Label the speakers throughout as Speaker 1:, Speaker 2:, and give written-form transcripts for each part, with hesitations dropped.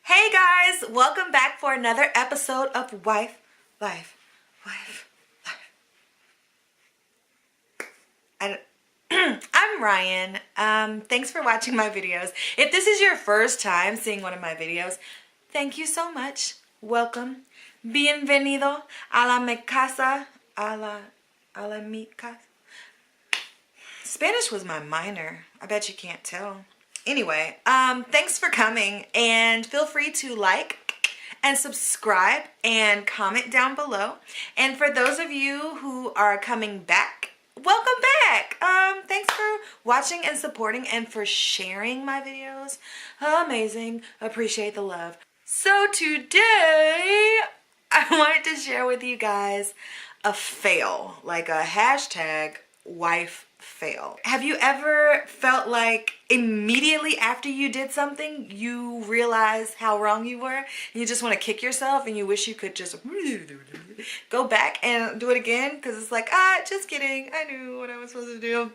Speaker 1: Hey guys, welcome back for another episode of Wife, Life, Wife, Life. I'm Ryan. Thanks for watching my videos. If this is your first time seeing one of my videos, thank you so much. Welcome. Bienvenido a la mi casa, a la mi casa. Spanish was my minor. I bet you can't tell. Anyway, thanks for coming, and feel free to like and subscribe and comment down below. And for those of you who are coming back, welcome back. Thanks for watching and supporting and for sharing my videos. Amazing. Appreciate the love. So today I wanted to share with you guys a fail, like a hashtag wife fail. Have you ever felt like immediately after you did something you realize how wrong you were and you just want to kick yourself and you wish you could just go back and do it again because it's like, just kidding, I knew what I was supposed to do.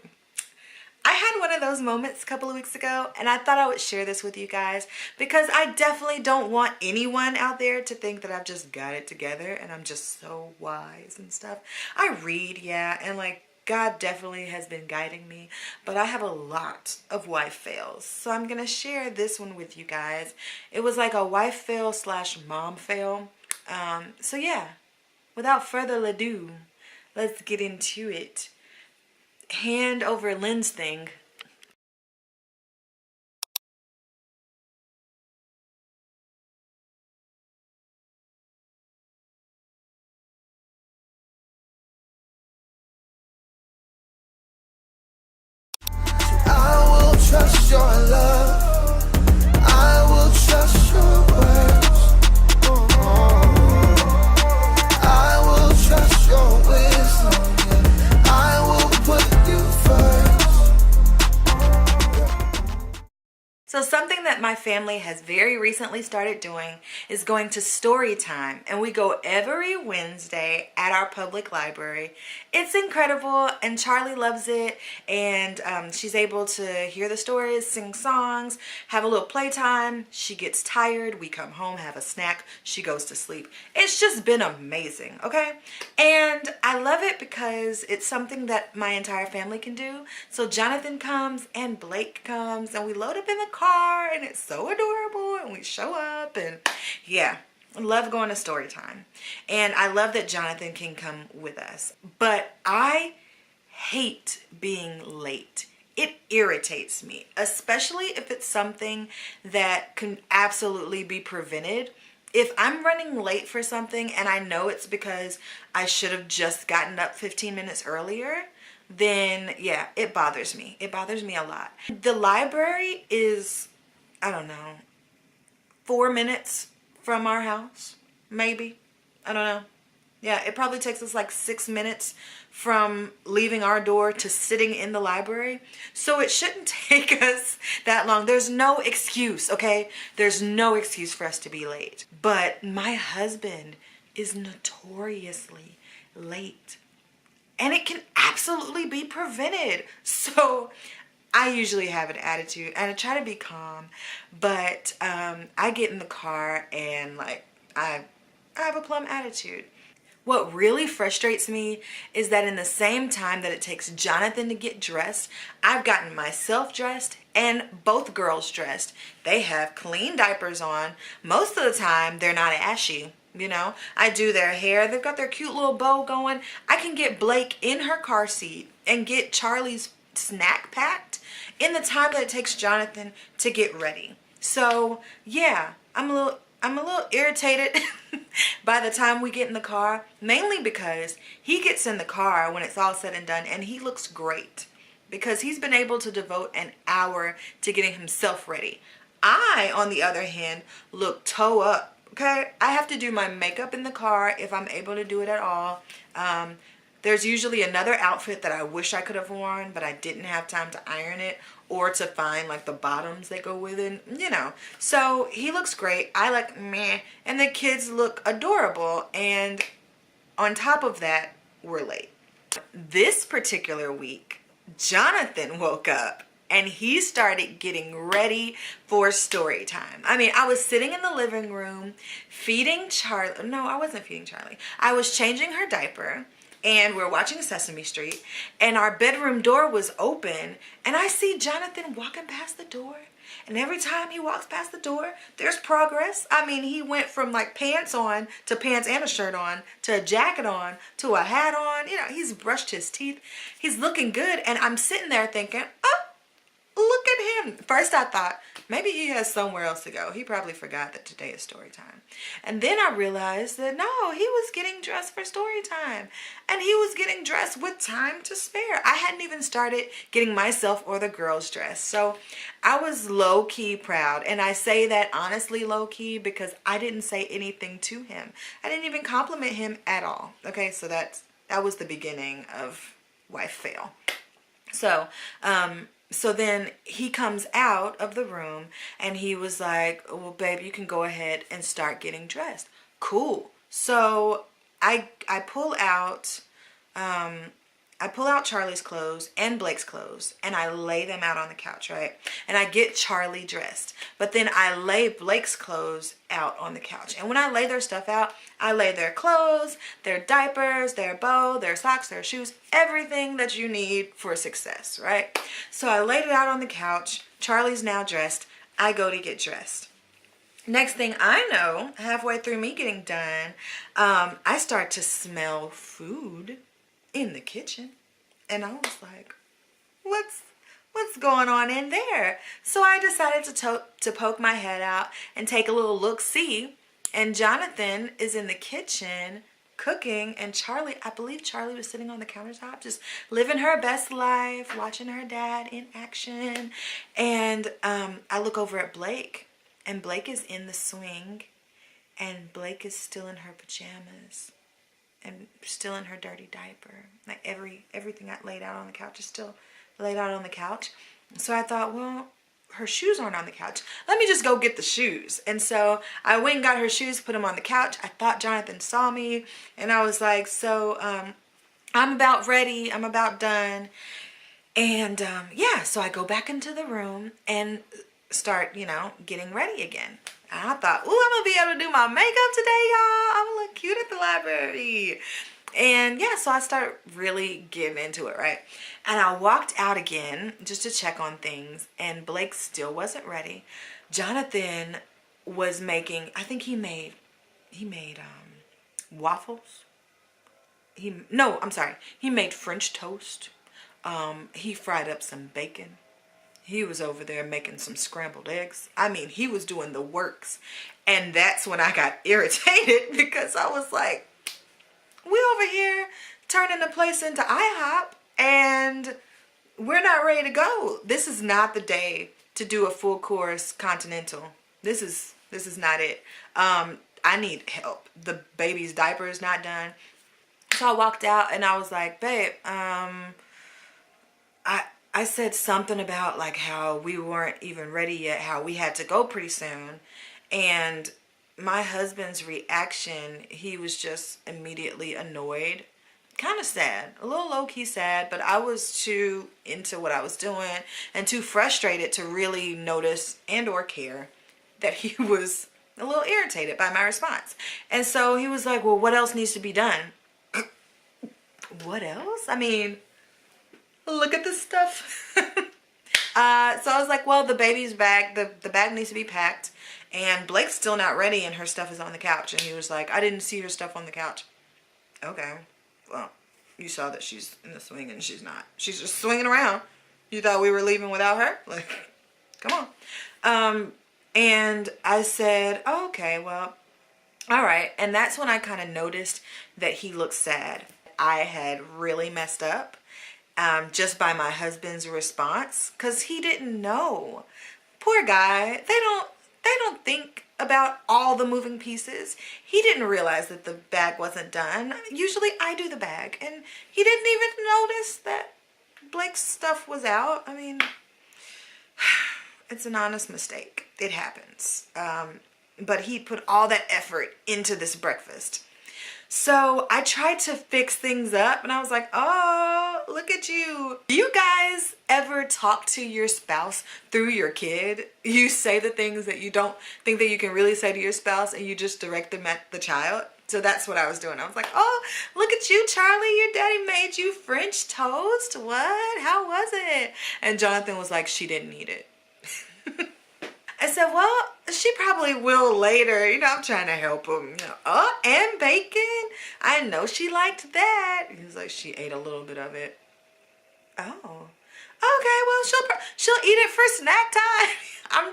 Speaker 1: I had one of those moments a couple of weeks ago, and I thought I would share this with you guys because I definitely don't want anyone out there to think that I've just got it together and I'm just so wise and stuff. I read, yeah, and like God definitely has been guiding me, but I have a lot of wife fails. So I'm going to share this one with you guys. It was like a wife fail / mom fail. So yeah, without further ado, let's get into it. Hand over lens thing.
Speaker 2: I will trust your love. I will trust your words. I will trust your wisdom. I will put you first.
Speaker 1: So something that my family has very recently started doing is going to story time, and we go every Wednesday at our public library. It's incredible, and Charlie loves it, and she's able to hear the stories, sing songs, have a little playtime. She gets tired, we come home, have a snack, she goes to sleep. It's just been amazing, okay? And I love it because it's something that my entire family can do. So Jonathan comes and Blake comes, and we load up in the car, and it's so adorable, and we show up, and yeah, I love going to story time. And I love that Jonathan can come with us, but I hate being late. It irritates me, especially if it's something that can absolutely be prevented. If I'm running late for something and I know it's because I should have just gotten up 15 minutes earlier, then yeah, it bothers me. It bothers me a lot. The library is, I don't know, 4 minutes from our house, maybe. I don't know. Yeah, it probably takes us like 6 minutes from leaving our door to sitting in the library. So it shouldn't take us that long. There's no excuse, okay? There's no excuse for us to be late. But my husband is notoriously late. And it can absolutely be prevented. So I usually have an attitude and I try to be calm, but I get in the car and like I have a plum attitude. What really frustrates me is that in the same time that it takes Jonathan to get dressed, I've gotten myself dressed and both girls dressed. They have clean diapers on. Most of the time they're not ashy. You know, I do their hair. They've got their cute little bow going. I can get Blake in her car seat and get Charlie's snack packed in the time that it takes Jonathan to get ready. So yeah, I'm a little irritated by the time we get in the car, mainly because he gets in the car when it's all said and done and he looks great because he's been able to devote an hour to getting himself ready. I, on the other hand, look toe up. Okay, I have to do my makeup in the car if I'm able to do it at all. There's usually another outfit that I wish I could have worn, but I didn't have time to iron it or to find like the bottoms that go with it, you know. So he looks great. I like meh, and the kids look adorable. And on top of that, we're late. This particular week, Jonathan woke up and he started getting ready for story time. I mean, I was sitting in the living room feeding Charlie. No, I wasn't feeding Charlie. I was changing her diaper, and we're watching Sesame Street, and our bedroom door was open, and I see Jonathan walking past the door. And every time he walks past the door, there's progress. I mean, he went from like pants on to pants and a shirt on to a jacket on to a hat on. You know, he's brushed his teeth. He's looking good. And I'm sitting there thinking, oh, look at him. First I thought, maybe he has somewhere else to go. He probably forgot that today is story time. And then I realized that no, he was getting dressed for story time. And he was getting dressed with time to spare. I hadn't even started getting myself or the girls dressed. So I was low-key proud. And I say that honestly low-key because I didn't say anything to him. I didn't even compliment him at all. Okay, so that was the beginning of wife fail. So then he comes out of the room and he was like, well, babe, you can go ahead and start getting dressed. Cool. So I pull out Charlie's clothes and Blake's clothes and I lay them out on the couch, right? And I get Charlie dressed. But then I lay Blake's clothes out on the couch. And when I lay their stuff out, I lay their clothes, their diapers, their bow, their socks, their shoes, everything that you need for success, right? So I laid it out on the couch. Charlie's now dressed. I go to get dressed. Next thing I know, halfway through me getting done, I start to smell food in the kitchen. And I was like, what's going on in there? So I decided to poke my head out and take a little look-see. And Jonathan is in the kitchen cooking, and Charlie, I believe Charlie was sitting on the countertop just living her best life, watching her dad in action. And I look over at Blake, and Blake is in the swing, and Blake is still in her pajamas and still in her dirty diaper. Like everything I laid out on the couch is still laid out on the couch. So I thought, well, her shoes aren't on the couch. Let me just go get the shoes. And so I went and got her shoes, put them on the couch. I thought Jonathan saw me, and I was like, so I'm about ready. I'm about done. And yeah, so I go back into the room and start, getting ready again. And I thought, ooh, I'm going to be able to do my makeup today, y'all. I'm going to look cute at the library. And yeah, so I started really getting into it, right? And I walked out again just to check on things, and Blake still wasn't ready. Jonathan was making, I think he made waffles. He made French toast. He fried up some bacon. He was over there making some scrambled eggs. I mean, he was doing the works. And that's when I got irritated because I was like, we over here turning the place into IHOP and we're not ready to go. This is not the day to do a full course continental. This is not it. I need help. The baby's diaper is not done. So I walked out and I was like, babe, I said something about like how we weren't even ready yet, how we had to go pretty soon. And my husband's reaction, he was just immediately annoyed, kind of sad, a little low-key sad, but I was too into what I was doing and too frustrated to really notice and or care that he was a little irritated by my response. And so he was like, well, what else needs to be done? What else? I mean, look at this stuff. So I was like, well, the baby's bag, the bag needs to be packed, and Blake's still not ready and her stuff is on the couch. And he was like, I didn't see her stuff on the couch. Okay, well, you saw that she's in the swing and she's not. She's just swinging around. You thought we were leaving without her? Like, come on. And I said, oh, okay, well, all right. And that's when I kind of noticed that he looked sad. I had really messed up. Just by my husband's response, because he didn't know. Poor guy. They don't think about all the moving pieces. He didn't realize that the bag wasn't done. Usually I do the bag, and he didn't even notice that Blake's stuff was out. I mean, it's an honest mistake. It happens. But he put all that effort into this breakfast. So I tried to fix things up and I was like, oh, look at you. Do you guys ever talk to your spouse through your kid? You say the things that you don't think that you can really say to your spouse and you just direct them at the child? So that's what I was doing. I was like, oh, look at you, Charlie. Your daddy made you French toast. What? How was it? And Jonathan was like, she didn't eat it. I said, well, she probably will later. You know, I'm trying to help him. You know, oh, and bacon. I know she liked that. He was like, she ate a little bit of it. Oh, okay. Well, she'll eat it for snack time. I'm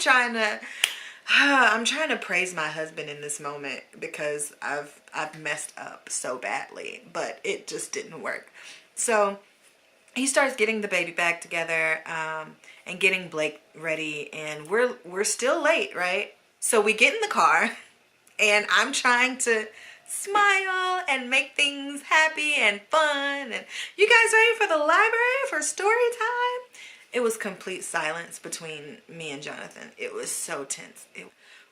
Speaker 1: trying to praise my husband in this moment because I've messed up so badly, but it just didn't work. So he starts getting the baby back together and getting Blake ready, and we're still late, right? So we get in the car and I'm trying to smile and make things happy and fun. And you guys ready for the library for story time? It was complete silence between me and Jonathan. It was so tense.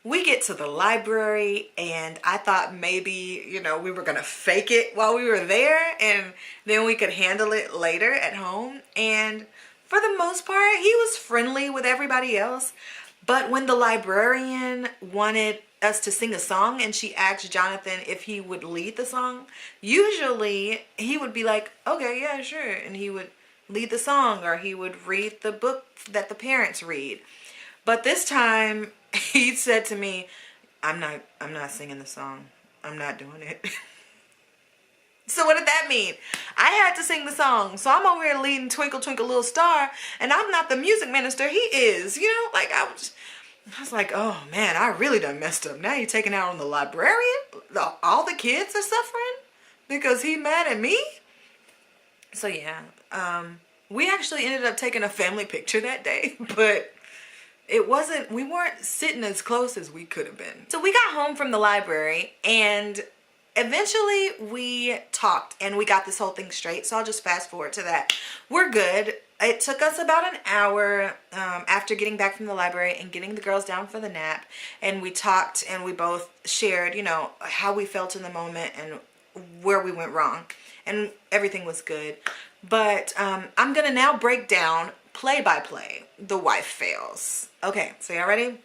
Speaker 1: We get to the library and I thought maybe, you know, we were gonna fake it while we were there and then we could handle it later at home. And for the most part, he was friendly with everybody else. But when the librarian wanted us to sing a song and she asked Jonathan if he would lead the song, usually he would be like, okay, yeah, sure. And he would lead the song or he would read the book that the parents read. But this time he said to me, I'm not singing the song. I'm not doing it. So what did that mean? I had to sing the song. So I'm over here leading Twinkle Twinkle Little Star and I'm not the music minister. He is, you know, like I was like, oh man, I really done messed up. Now you're taking out on the librarian? All the kids are suffering because he mad at me? So yeah, we actually ended up taking a family picture that day, but we weren't sitting as close as we could have been. So we got home from the library and eventually we talked and we got this whole thing straight. So I'll just fast forward to that. We're good. It took us about an hour after getting back from the library and getting the girls down for the nap. And we talked and we both shared, you know, how we felt in the moment and where we went wrong. And everything was good. But I'm going to now break down play by play the wife fails. Okay, so y'all ready?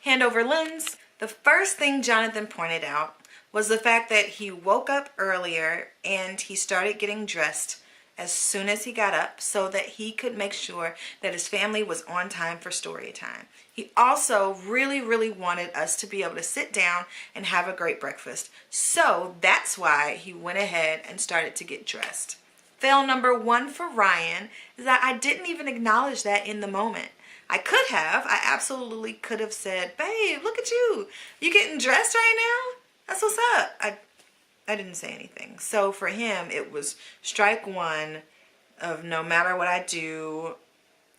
Speaker 1: Hand over lens. The first thing Jonathan pointed out was the fact that he woke up earlier and he started getting dressed as soon as he got up so that he could make sure that his family was on time for story time. He also really, really wanted us to be able to sit down and have a great breakfast. So that's why he went ahead and started to get dressed. Fail number one for Ryan is that I didn't even acknowledge that in the moment. I could have. I absolutely could have said, babe, look at you. You getting dressed right now? That's what's up. I didn't say anything. So for him, it was strike one of no matter what I do,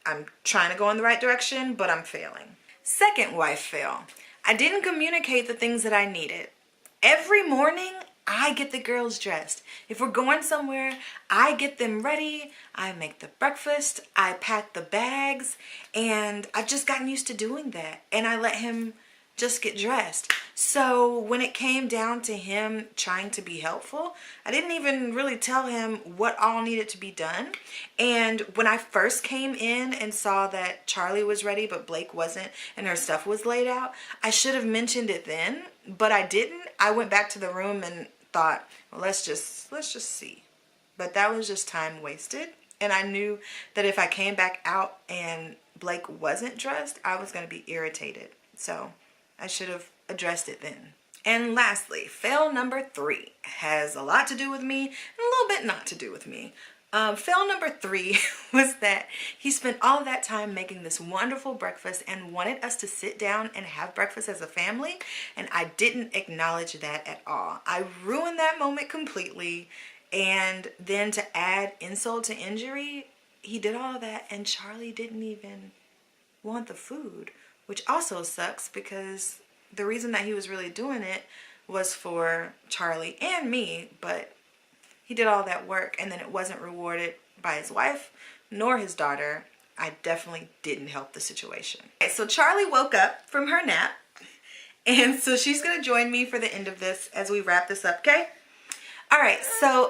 Speaker 1: I'm trying to go in the right direction, but I'm failing. Second wife fail. I didn't communicate the things that I needed. Every morning, I get the girls dressed. If we're going somewhere, I get them ready. I make the breakfast. I pack the bags. And I've just gotten used to doing that. And I let him just get dressed. So when it came down to him trying to be helpful, I didn't even really tell him what all needed to be done. And when I first came in and saw that Charlie was ready but Blake wasn't and her stuff was laid out, I should have mentioned it then, but I didn't. I went back to the room and thought, well, let's just see. But that was just time wasted. And I knew that if I came back out and Blake wasn't dressed, I was going to be irritated. So I should have addressed it then. And lastly, fail number 3 has a lot to do with me and a little bit not to do with me. Fail number 3 was that he spent all of that time making this wonderful breakfast and wanted us to sit down and have breakfast as a family, and I didn't acknowledge that at all. I ruined that moment completely, and then to add insult to injury, he did all of that and Charlie didn't even want the food, which also sucks because the reason that he was really doing it was for Charlie and me, but he did all that work and then it wasn't rewarded by his wife nor his daughter. I definitely didn't help the situation. Okay, so Charlie woke up from her nap and so she's gonna join me for the end of this as we wrap this up, okay? All right, so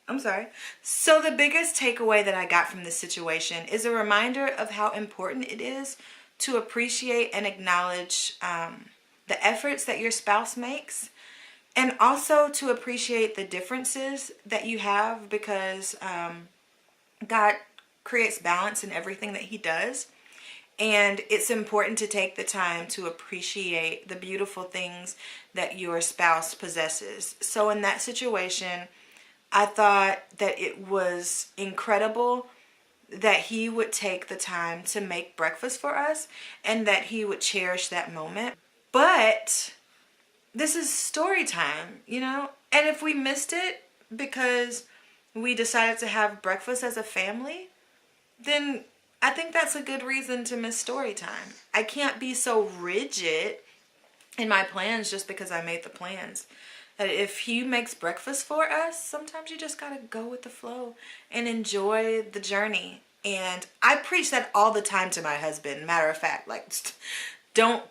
Speaker 1: I'm sorry. So the biggest takeaway that I got from this situation is a reminder of how important it is to appreciate and acknowledge the efforts that your spouse makes, and also to appreciate the differences that you have, because God creates balance in everything that he does. And it's important to take the time to appreciate the beautiful things that your spouse possesses. So in that situation, I thought that it was incredible that he would take the time to make breakfast for us and that he would cherish that moment. But this is story time, you know? And if we missed it because we decided to have breakfast as a family, then I think that's a good reason to miss story time. I can't be so rigid in my plans just because I made the plans. That if he makes breakfast for us, sometimes you just gotta go with the flow and enjoy the journey. And I preach that all the time to my husband. Matter of fact, like, don't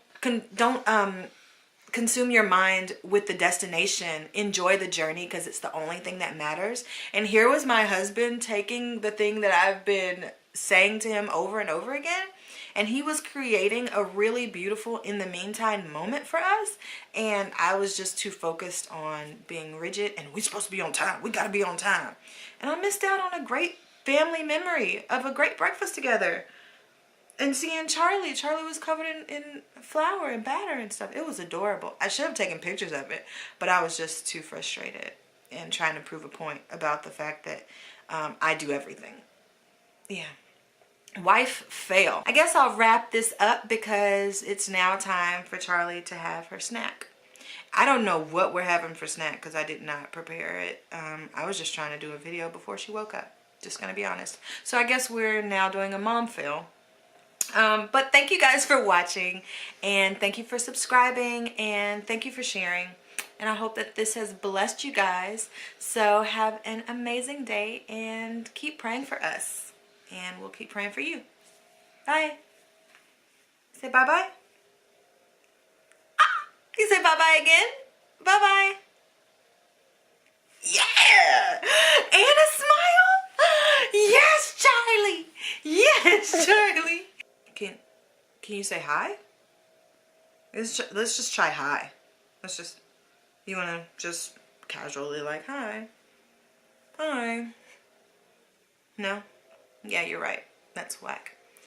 Speaker 1: consume your mind with the destination. Enjoy the journey, because it's the only thing that matters. And here was my husband taking the thing that I've been saying to him over and over again, and he was creating a really beautiful in the meantime moment for us. And I was just too focused on being rigid and we're supposed to be on time, we gotta be on time, and I missed out on a great family memory of a great breakfast together. And seeing Charlie was covered in flour and batter and stuff. It was adorable. I should have taken pictures of it, but I was just too frustrated and trying to prove a point about the fact that I do everything. Yeah. Wife fail. I guess I'll wrap this up because it's now time for Charlie to have her snack. I don't know what we're having for snack because I did not prepare it. I was just trying to do a video before she woke up. Just gonna be honest. So I guess we're now doing a mom fail. But thank you guys for watching, and thank you for subscribing, and thank you for sharing. And I hope that this has blessed you guys. So have an amazing day and keep praying for us. And we'll keep praying for you. Bye. Say bye-bye. Ah, you say bye-bye again? Bye-bye. Yeah! And a smile. Yes, Charlie. Yes, Charlie. Can you say hi? Let's just try hi. You want to just casually like hi. Hi. No? Yeah, you're right. That's whack.